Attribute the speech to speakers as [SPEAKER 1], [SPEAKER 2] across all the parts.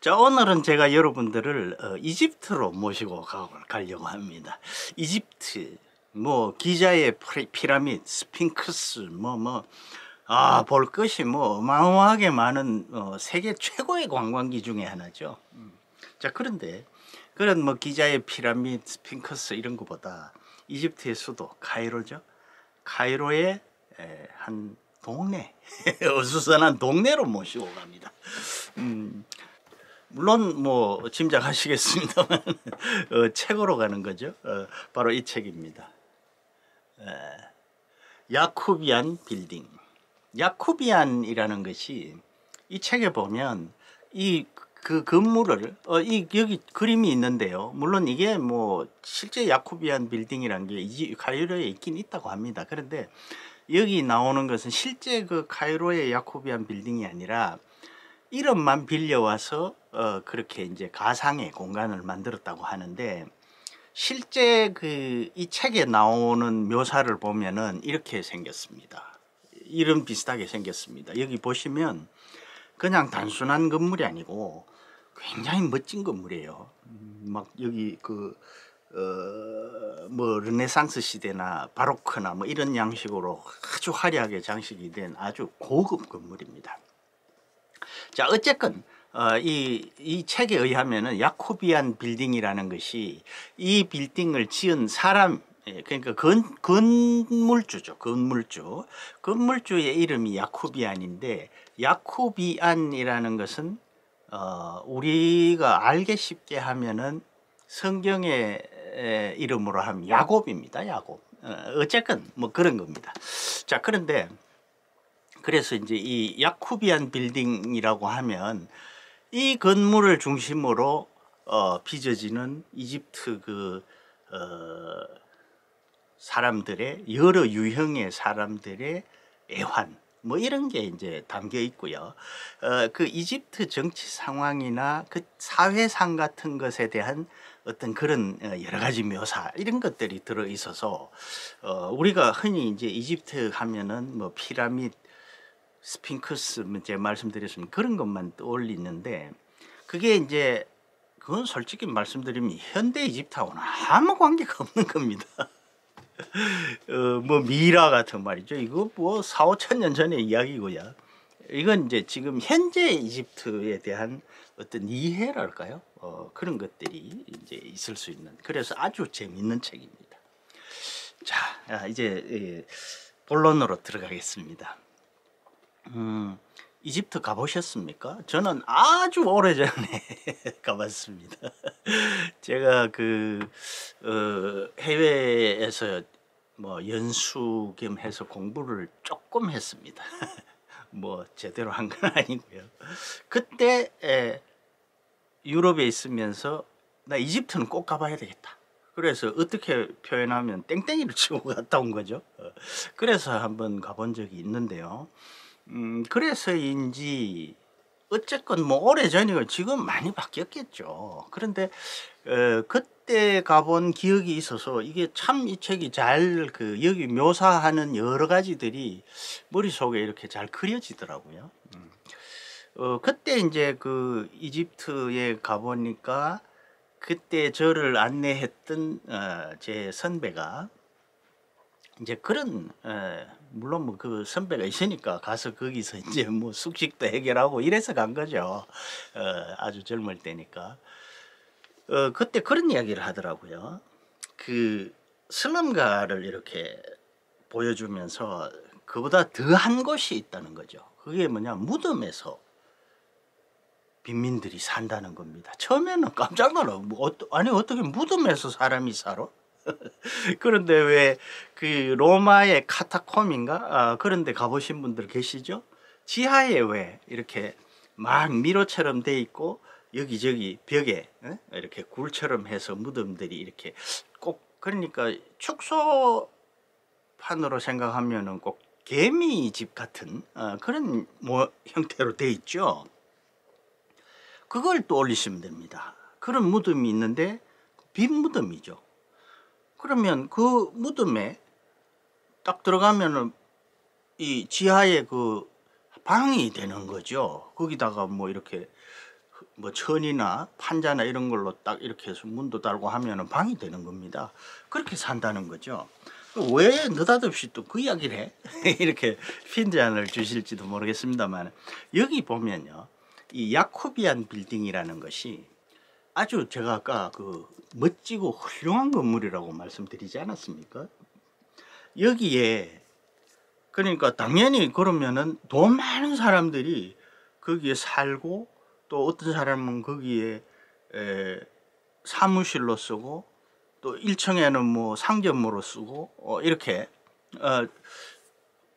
[SPEAKER 1] 자, 오늘은 제가 여러분들을 이집트로 모시고 가려고 합니다. 이집트, 뭐 기자의 피라미드, 스핑크스, 볼 것이 뭐 어마어마하게 많은 세계 최고의 관광지 중에 하나죠. 자, 그런데 그런 뭐 기자의 피라미드, 스핑크스 이런 것보다 이집트의 수도 카이로죠. 카이로의 한 동네, 어수선한 동네로 모시고 갑니다. 물론 뭐 짐작하시겠습니다만 책으로 가는 거죠. 바로 이 책입니다. 야쿠비안 빌딩. 야쿠비안이라는 것이 이 책에 보면 그 건물을 여기 그림이 있는데요. 물론 이게 뭐 실제 야쿠비안 빌딩이라는 게 카이로에 있긴 있다고 합니다. 그런데 여기 나오는 것은 실제 그 카이로의 야쿠비안 빌딩이 아니라 이름만 빌려와서 그렇게 이제 가상의 공간을 만들었다고 하는데, 실제 이 책에 나오는 묘사를 보면은 이렇게 생겼습니다. 이름 비슷하게 생겼습니다. 여기 보시면 그냥 단순한 건물이 아니고 굉장히 멋진 건물이에요. 막 여기 뭐 르네상스 시대나 바로크나 뭐 이런 양식으로 아주 화려하게 장식이 된 아주 고급 건물입니다. 자, 어쨌건 이 책에 의하면은 야쿠비안 빌딩이라는 것이 이 빌딩을 지은 사람, 그러니까 건물주죠. 건물주의 이름이 야쿠비안인데, 야쿠비안이라는 것은 우리가 알기 쉽게 하면은 성경의 이름으로 하면 야곱입니다. 야곱. 어쨌건 뭐 그런 겁니다. 자, 그런데 그래서 이제 이 야쿠비안 빌딩이라고 하면 이 건물을 중심으로 빚어지는 이집트 사람들의 여러 유형의 사람들의 애환 뭐 이런 게 이제 담겨 있고요. 그 이집트 정치 상황이나 그 사회상 같은 것에 대한 어떤 그런 여러 가지 묘사 이런 것들이 들어 있어서 우리가 흔히 이제 이집트 하면은 뭐 피라미드, 스핑크스 제가 말씀드렸으면 그런 것만 떠올리는데, 그게 이제 그건 솔직히 말씀드리면 현대 이집트하고는 아무 관계가 없는 겁니다. 뭐 미라 같은 말이죠. 이거 뭐 4, 5천 년 전의 이야기고요. 이건 이제 지금 현재 이집트에 대한 어떤 이해랄까요? 그런 것들이 이제 있을 수 있는, 그래서 아주 재밌는 책입니다. 자, 이제 본론으로 들어가겠습니다. 이집트 가보셨습니까? 저는 아주 오래전에 가봤습니다. 제가 해외에서 뭐 연수 겸 해서 공부를 조금 했습니다. 뭐 제대로 한 건 아니고요. 그때 유럽에 있으면서 나 이집트는 꼭 가봐야 되겠다. 그래서 어떻게 표현하면 땡땡이를 치고 갔다 온 거죠. 그래서 한번 가본 적이 있는데요. 그래서인지 어쨌건 뭐 오래전이고 지금 많이 바뀌었겠죠. 그런데 그때 가본 기억이 있어서 이게 참 이 책이 잘 여기 묘사하는 여러 가지들이 머릿속에 이렇게 잘 그려지더라고요. 그때 이제 이집트에 가보니까 그때 저를 안내했던 제 선배가 이제 그런 물론 뭐 그 선배가 있으니까 가서 거기서 이제 뭐 숙식도 해결하고 이래서 간 거죠. 아주 젊을 때니까. 그때 그런 이야기를 하더라고요. 그 슬럼가를 이렇게 보여주면서 그보다 더한 곳이 있다는 거죠. 그게 뭐냐, 무덤에서 빈민들이 산다는 겁니다. 처음에는 깜짝 놀라. 아니 어떻게 무덤에서 사람이 살아? 그런데 왜 로마의 카타콤인가 그런 데 가보신 분들 계시죠? 지하에 왜 이렇게 막 미로처럼 돼 있고 여기저기 벽에 이렇게 굴처럼 해서 무덤들이 이렇게 꼭, 그러니까 축소판으로 생각하면은 꼭 개미집 같은 그런 형태로 돼 있죠. 그걸 떠올리시면 됩니다. 그런 무덤이 있는데 빈 무덤이죠. 그러면 그 무덤에 딱 들어가면은 이 지하에 방이 되는 거죠. 거기다가 뭐 이렇게 뭐 천이나 판자나 이런 걸로 딱 이렇게 해서 문도 달고 하면은 방이 되는 겁니다. 그렇게 산다는 거죠. 왜 느닷없이 또 그 이야기를 해? 이렇게 핀잔을 주실지도 모르겠습니다만, 여기 보면요, 이 야코비안 빌딩이라는 것이 아주 제가 아까 그 멋지고 훌륭한 건물이라고 말씀드리지 않았습니까? 여기에 그러니까 당연히 그러면은 돈 많은 사람들이 거기에 살고, 또 어떤 사람은 거기에 사무실로 쓰고, 또 1층에는 뭐 상점으로 쓰고, 이렇게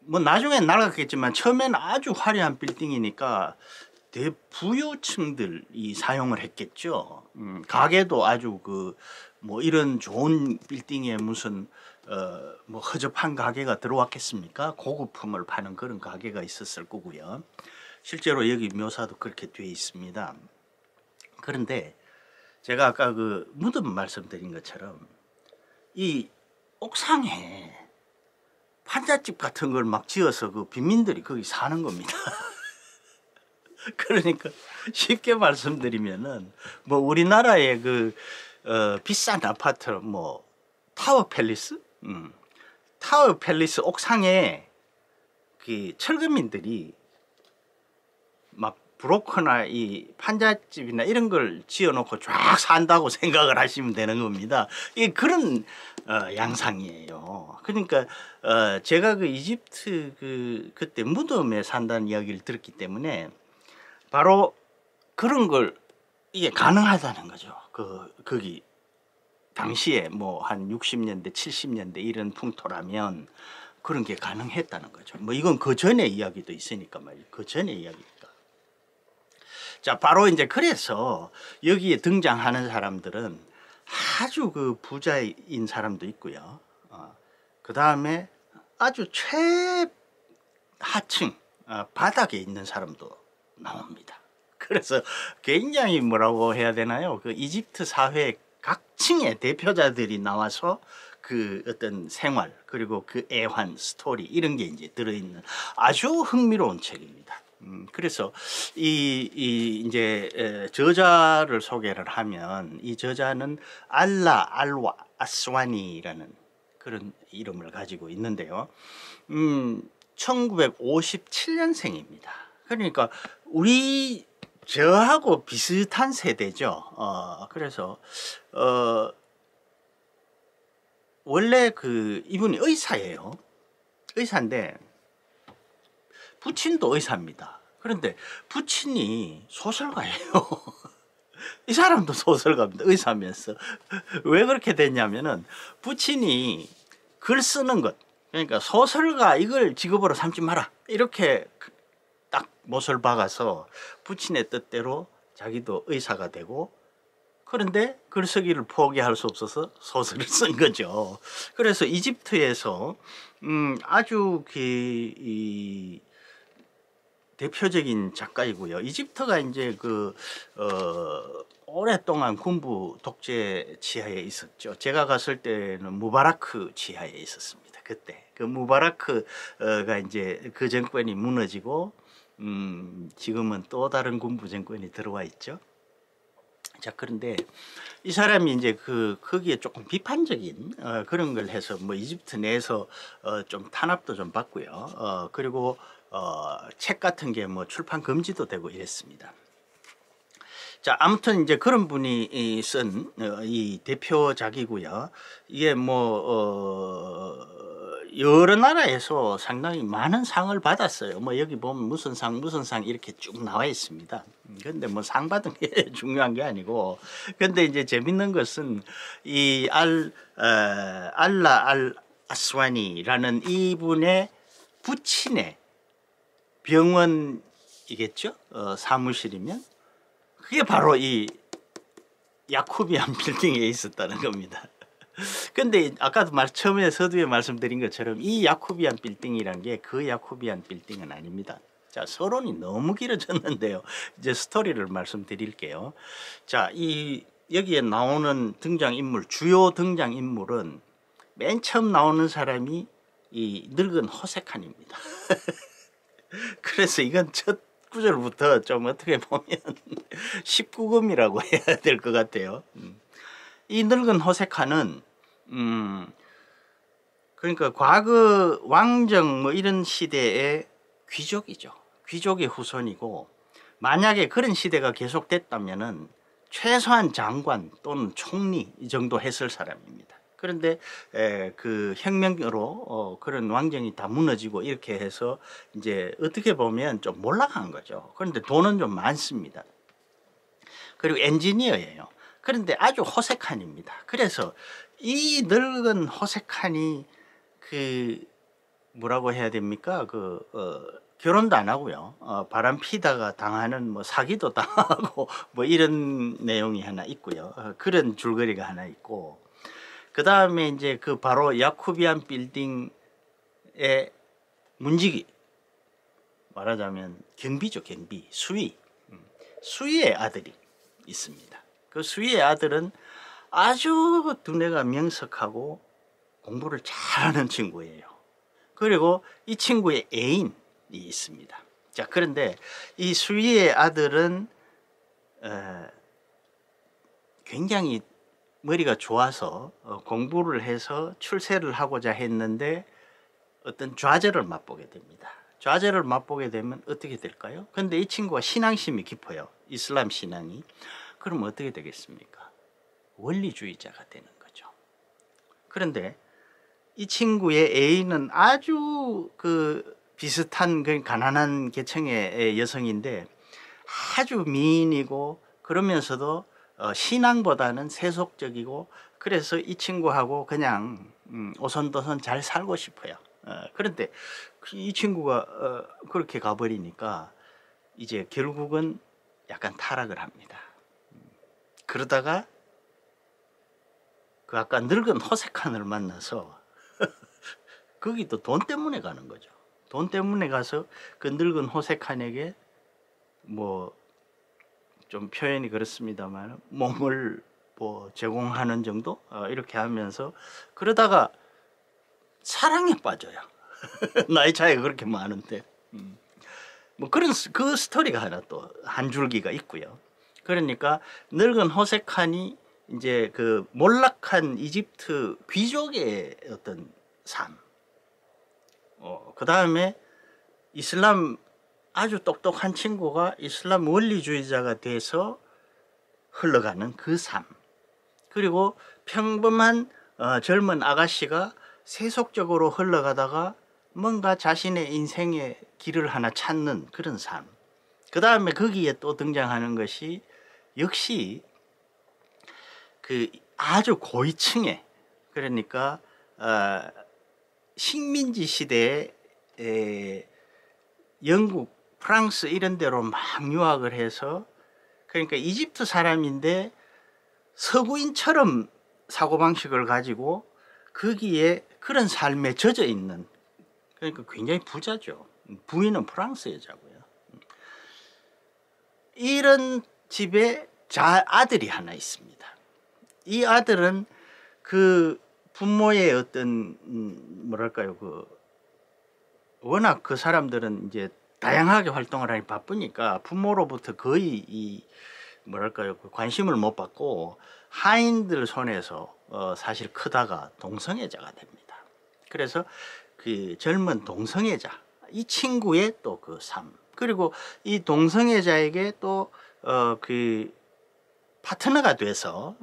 [SPEAKER 1] 뭐 나중엔 낡았겠지만 처음에는 아주 화려한 빌딩이니까 대부유층들이 사용을 했겠죠. 가게도 아주 그 뭐 이런 좋은 빌딩에 무슨 뭐 허접한 가게가 들어왔겠습니까? 고급품을 파는 그런 가게가 있었을 거고요. 실제로 여기 묘사도 그렇게 되어 있습니다. 그런데 제가 아까 그 무덤 말씀드린 것처럼 이 옥상에 판잣집 같은 걸 막 지어서 그 빈민들이 거기 사는 겁니다. 그러니까 쉽게 말씀드리면은 뭐 우리나라의 그 비싼 아파트 뭐 타워 팰리스, 타워 팰리스 옥상에 그 철거민들이 막 브로커나 이 판잣집이나 이런 걸 지어놓고 쫙 산다고 생각을 하시면 되는 겁니다. 이게 그런 양상이에요. 그러니까 제가 그 이집트 그때 무덤에 산다는 이야기를 들었기 때문에 바로 그런 걸 이게 가능하다는 거죠. 거기 당시에 뭐 한 60년대 70년대 이런 풍토라면 그런 게 가능했다는 거죠. 뭐 이건 그 전에 이야기도 있으니까 말이에요. 그 전에 이야기니까. 자, 바로 이제 그래서 여기에 등장하는 사람들은 아주 그 부자인 사람도 있고요. 그 다음에 아주 최하층 바닥에 있는 사람도 나옵니다. 그래서 굉장히 뭐라고 해야 되나요? 그 이집트 사회 각 층의 대표자들이 나와서 그 어떤 생활, 그리고 그 애환 스토리 이런 게 이제 들어있는 아주 흥미로운 책입니다. 그래서 이제 저자를 소개를 하면, 이 저자는 알라 알와 아스와니라는 그런 이름을 가지고 있는데요. 1957년생입니다. 그러니까 저하고 비슷한 세대죠. 그래서 원래 이분이 의사예요. 의사인데 부친도 의사입니다. 그런데 부친이 소설가예요. 이 사람도 소설가입니다. 의사면서. 왜 그렇게 됐냐면은 부친이 글 쓰는 것, 그러니까 소설가 이걸 직업으로 삼지 마라, 이렇게 딱 못을 박아서 부친의 뜻대로 자기도 의사가 되고, 그런데 글쓰기를 포기할 수 없어서 소설을 쓴 거죠. 그래서 이집트에서 아주 대표적인 작가이고요. 이집트가 이제 오랫동안 군부 독재 지하에 있었죠. 제가 갔을 때는 무바라크 지하에 있었습니다. 그때 그 무바라크가 이제 그 정권이 무너지고 지금은 또 다른 군부 정권이 들어와 있죠. 자, 그런데 이 사람이 이제 거기에 조금 비판적인 그런 걸 해서 뭐 이집트 내에서 좀 탄압도 좀 받고요. 그리고 책 같은 게 뭐 출판 금지도 되고 이랬습니다. 자, 아무튼 이제 그런 분이 쓴 이 대표작이고요. 이게 뭐 여러 나라에서 상당히 많은 상을 받았어요. 뭐 여기 보면 무슨 상 이렇게 쭉 나와 있습니다. 근데 뭐 상 받은 게 중요한 게 아니고, 근데 이제 재밌는 것은 이 알라 알 아스와니라는 이분의 부친의 병원이겠죠. 사무실이면 그게 바로 이 야코비안 빌딩에 있었다는 겁니다. 근데 아까도 처음에 서두에 말씀드린 것처럼 이 야코비안 빌딩이란 게 그 야코비안 빌딩은 아닙니다. 자, 서론이 너무 길어졌는데요. 이제 스토리를 말씀드릴게요. 자, 여기에 나오는 등장인물, 주요 등장인물은 맨 처음 나오는 사람이 이 늙은 호세칸입니다. 그래서 이건 첫 19절부터 좀 어떻게 보면 19금이라고 해야 될 것 같아요. 이 늙은 호세카는 그러니까 과거 왕정 뭐 이런 시대의 귀족이죠. 귀족의 후손이고, 만약에 그런 시대가 계속됐다면은 최소한 장관 또는 총리 이 정도 했을 사람입니다. 그런데 그 혁명으로 그런 왕정이 다 무너지고 이렇게 해서 이제 어떻게 보면 좀 몰락한 거죠. 그런데 돈은 좀 많습니다. 그리고 엔지니어예요. 그런데 아주 호색한입니다. 그래서 이 늙은 호색한이 그 뭐라고 해야 됩니까? 결혼도 안 하고요. 바람 피다가 당하는 뭐 사기도 당하고 뭐 이런 내용이 하나 있고요. 그런 줄거리가 하나 있고, 그 다음에 이제 그 바로 야쿠비안 빌딩의 문지기, 말하자면 경비죠. 경비, 수위. 수위의 아들이 있습니다. 그 수위의 아들은 아주 두뇌가 명석하고 공부를 잘하는 친구예요. 그리고 이 친구의 애인이 있습니다. 자, 그런데 이 수위의 아들은 굉장히 머리가 좋아서 공부를 해서 출세를 하고자 했는데 어떤 좌절을 맛보게 됩니다. 좌절을 맛보게 되면 어떻게 될까요? 근데 이 친구가 신앙심이 깊어요. 이슬람 신앙이. 그럼 어떻게 되겠습니까? 원리주의자가 되는 거죠. 그런데 이 친구의 애인은 아주 그 비슷한 그 가난한 계층의 여성인데 아주 미인이고, 그러면서도 신앙보다는 세속적이고, 그래서 이 친구하고 그냥 오손도손 잘 살고 싶어요. 그런데 이 친구가 그렇게 가버리니까 이제 결국은 약간 타락을 합니다. 그러다가 그 아까 늙은 호색한을 만나서 거기 또 돈 때문에 가는 거죠. 돈 때문에 가서 그 늙은 호색한에게 뭐 좀 표현이 그렇습니다만 몸을 뭐 제공하는 정도 이렇게 하면서 그러다가 사랑에 빠져요. 나이 차이가 그렇게 많은데 뭐 그런 그 스토리가 하나 또 한 줄기가 있고요. 그러니까 늙은 호색한이 이제 그 몰락한 이집트 귀족의 어떤 삶, 그 다음에 이슬람 아주 똑똑한 친구가 이슬람 원리주의자가 돼서 흘러가는 그 삶, 그리고 평범한 젊은 아가씨가 세속적으로 흘러가다가 뭔가 자신의 인생의 길을 하나 찾는 그런 삶, 그 다음에 거기에 또 등장하는 것이 역시 그 아주 고위층의, 그러니까 식민지 시대에 영국, 프랑스 이런 데로 막 유학을 해서, 그러니까 이집트 사람인데 서구인처럼 사고방식을 가지고 거기에 그런 삶에 젖어 있는, 그러니까 굉장히 부자죠. 부인은 프랑스 여자고요. 이런 집에 아들이 하나 있습니다. 이 아들은 그 부모의 어떤 뭐랄까요, 그 워낙 그 사람들은 이제 다양하게 활동을 하니 바쁘니까 부모로부터 거의 이 뭐랄까요, 그 관심을 못 받고 하인들 손에서 사실 크다가 동성애자가 됩니다. 그래서 그 젊은 동성애자, 이 친구의 또 그 삶, 그리고 이 동성애자에게 또 그 파트너가 돼서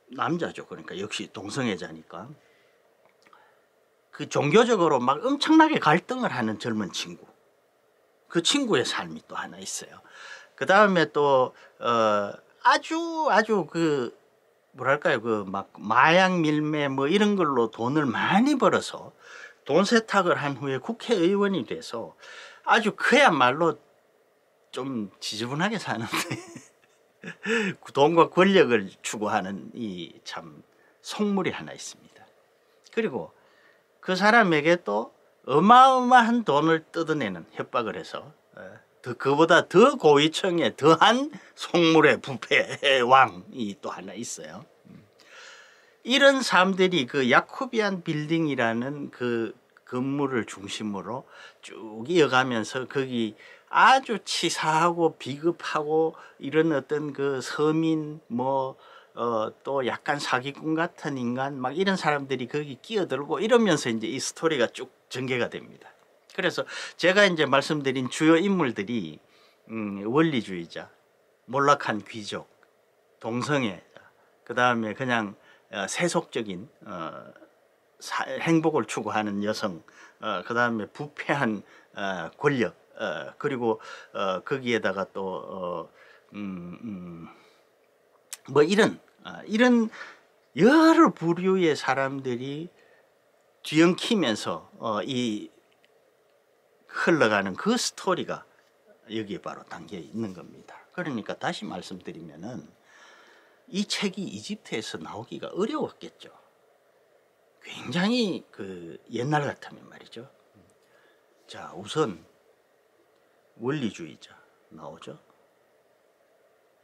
[SPEAKER 1] 남자죠. 그러니까 역시 동성애자니까 그 종교적으로 막 엄청나게 갈등을 하는 젊은 친구, 그 친구의 삶이 또 하나 있어요. 그 다음에 또 아주 그 뭐랄까요, 그 막 마약 밀매 뭐 이런 걸로 돈을 많이 벌어서 돈 세탁을 한 후에 국회의원이 돼서 아주 그야말로 좀 지저분하게 사는데 돈과 권력을 추구하는 이 참 속물이 하나 있습니다. 그리고 그 사람에게 또 어마어마한 돈을 뜯어내는 협박을 해서 그보다 더 고위층의 더한 속물의 부패의 왕이 또 하나 있어요. 이런 사람들이 그 야쿠비안 빌딩이라는 그 건물을 중심으로 쭉 이어가면서 거기 아주 치사하고 비겁하고 이런 어떤 그 서민 또 약간 사기꾼 같은 인간 막 이런 사람들이 거기 끼어들고 이러면서 이제 이 스토리가 쭉 전개가 됩니다. 그래서 제가 이제 말씀드린 주요 인물들이 원리주의자, 몰락한 귀족, 동성애자, 그 다음에 그냥 세속적인 행복을 추구하는 여성, 그 다음에 부패한 권력, 그리고 거기에다가 또 뭐 이런 여러 부류의 사람들이 뒤엉키면서 이 흘러가는 그 스토리가 여기에 바로 담겨 있는 겁니다. 그러니까 다시 말씀드리면은 이 책이 이집트에서 나오기가 어려웠겠죠. 굉장히 그 옛날 같으면 말이죠. 자, 우선 원리주의자 나오죠.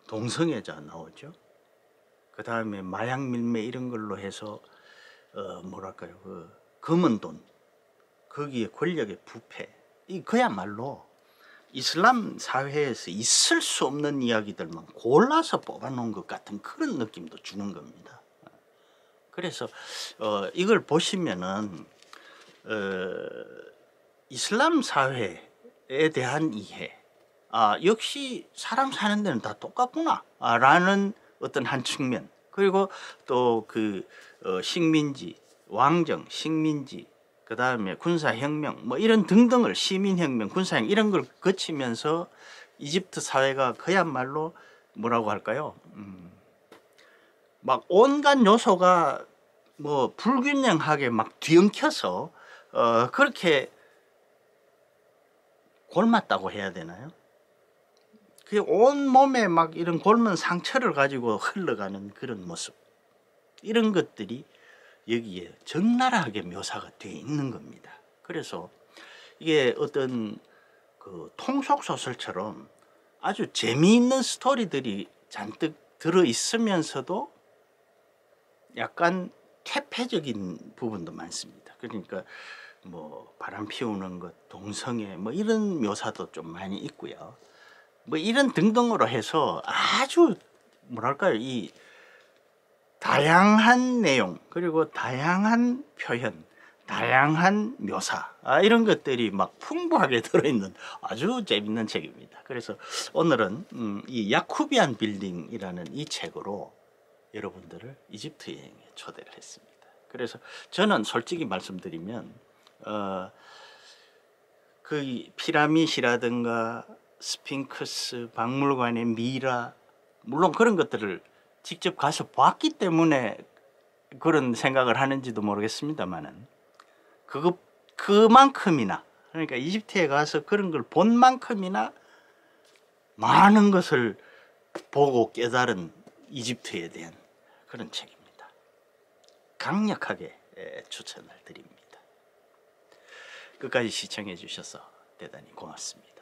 [SPEAKER 1] 동성애자 나오죠. 그 다음에 마약 밀매 이런 걸로 해서 뭐랄까요, 그 검은 돈, 거기에 권력의 부패, 이 그야말로 이슬람 사회에서 있을 수 없는 이야기들만 골라서 뽑아놓은 것 같은 그런 느낌도 주는 겁니다. 그래서 이걸 보시면은 이슬람 사회에 대한 이해, 역시 사람 사는 데는 다 똑같구나 라는 어떤 한 측면, 그리고 또 그 식민지, 왕정, 식민지, 그 다음에 군사혁명 뭐 이런 등등을, 시민혁명, 군사혁명 이런 걸 거치면서 이집트 사회가 그야말로 뭐라고 할까요? 막 온갖 요소가 뭐 불균형하게 막 뒤엉켜서 그렇게 골맞다고 해야 되나요? 그 온몸에 막 이런 골문 상처를 가지고 흘러가는 그런 모습, 이런 것들이 여기에 적나라하게 묘사가 되어 있는 겁니다. 그래서 이게 어떤 그 통속 소설처럼 아주 재미있는 스토리들이 잔뜩 들어 있으면서도 약간 퇴폐적인 부분도 많습니다. 그러니까 뭐 바람 피우는 것, 동성애 뭐 이런 묘사도 좀 많이 있고요. 뭐 이런 등등으로 해서 아주 뭐랄까요, 이 다양한 내용, 그리고 다양한 표현, 다양한 묘사, 이런 것들이 막 풍부하게 들어있는 아주 재밌는 책입니다. 그래서 오늘은 이 야쿠비안 빌딩이라는 이 책으로 여러분들을 이집트 여행에 초대를 했습니다. 그래서 저는 솔직히 말씀드리면 그 피라밋이라든가 스핑크스, 박물관의 미라, 물론 그런 것들을 직접 가서 봤기 때문에 그런 생각을 하는지도 모르겠습니다만은 그만큼이나, 그러니까 이집트에 가서 그런 걸 본 만큼이나 많은 것을 보고 깨달은 이집트에 대한 그런 책입니다. 강력하게 추천을 드립니다. 끝까지 시청해 주셔서 대단히 고맙습니다.